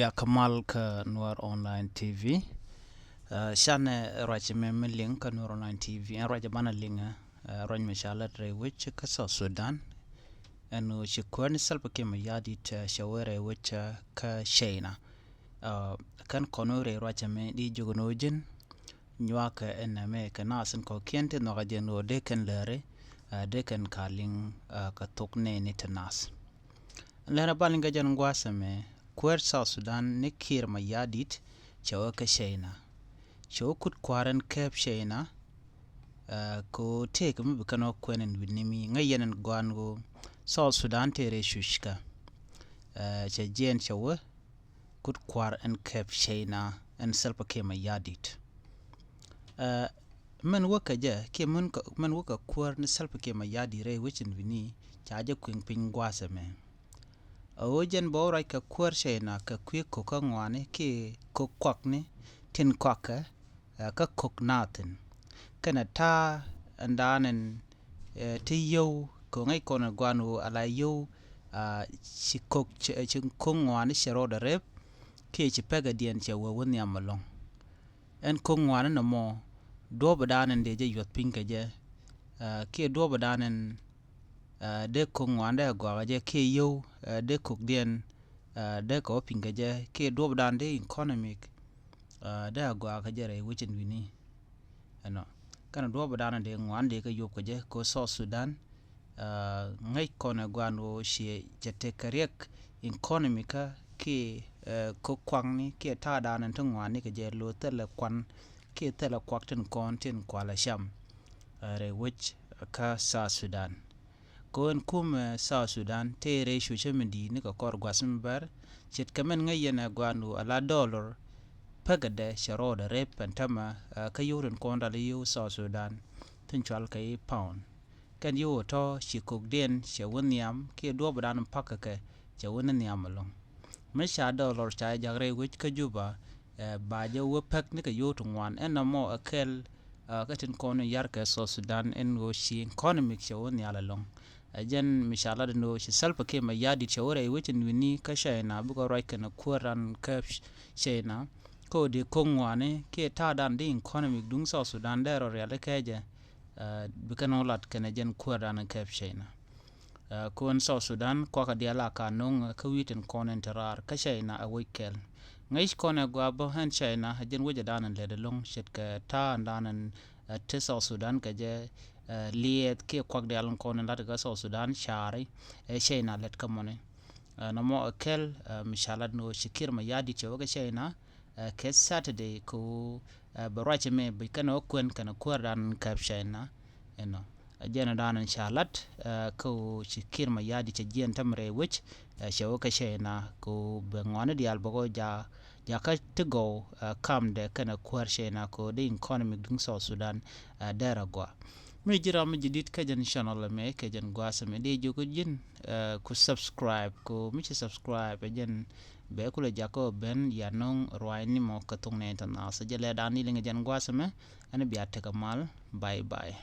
Ya Kamal ka Noir Online TV. Shane raja me link ka Noir Online TV. En raja bana linga rany mashalat re wich ka South Sudan. Enu shikwani salpa kema yadi ta shawere wich ka Shayna. Kan konore raja me di jugunojin. Nyuaka ename ka nasan ko kiente no gajen no deken lere. Deken kaling ka tokne ni tanas. Lera balinga jan ngwasa me. Kwer South Sudan ne kir ma yadit chawa ka Shayna. Chawa kut kwaren kep Shayna ko take mu bikano kwenen winimi ngayen gwango South Sudan tere shushka. Cha jen chawa kut kwar en kep Shayna en selpa ke ma yadit. Men waka ja ke men waka kwar ne selpa ke ma yadire wichin wini chaja kwing ping gwasa me. Ojen bora ka kwar Shayna ka kwi koka ngwane ki kokwakne tin kwaka ka koknaten kana ta andanen ti yow ko ngai kona gwanu ala yow chikok chinkong ngwane sharoda rep ki chipega dien cha wawon yamalong en kong ngwane na mo do badanen de je yot pinka je ki do badanen de kong ngwane gwa je ki yow de kok dien de ko pinga je ke dob dan de economic de agwa ka jere wichin wini ano kana dob dan de ngwan de ka yop ka je ko South Sudan ngai kona gwano shi jete karek economica ke ko kwangni ke ta dan tan ngwan ke je lo tele kwan ke tele kwakten kontin kwala sham re wich ka South Sudan ko en kum South Sudan tere shushe mindi ni ka kor gwasim bar chit kamen ngayena gwanu ala dollar pagade sharoda rep pantama ka yurin konda li yu South Sudan tin chwal kay pound kan yu to shikok den shawuniam ke dobadan pakake shawuniam long mesha dollar cha jagre wich ka juba ba je wo pak ni ka yutu ngwan enamo akel katin kono yarka South Sudan en go shi economic shawuniala long ajen mishala no shi salpa ke ma yadi chawre wichin wini ka Shayna bugo right na kuran ka Shayna ko de kongwane ke ta dan de economic dung South Sudan dero reale keje bikano lat kana jen kuran ka Shayna ko en South Sudan ko ka diala ka nong ka witen konen terar ka Shayna a wekel ngaish kone gwa bo han Shayna ajen woja danan le de long shit ka ta danan te South Sudan ka je liet ke kwak de alon konen lat ga South Sudan shari Shayna let kamone namo akel mishalad no shikir ma yadi chewa ga Shayna ke Saturday ko barache me bikano kwen kana kwardan kap Shayna eno ajena danan shalat ko shikir ma yadi che jien tamre wich chewa ka Shayna ko bengwane di albogo ja ka tigo kam de kana kwar Shayna ko de economic dung South Sudan deragwa mi jira mi jidit ka jan channel me ka jan gwasa me de jogo jin ku subscribe ko mi subscribe jan be kula jako ben ya non roini mo ka tungne tan asa jale dani linga jan gwasa me ana biya ta kamal bye bye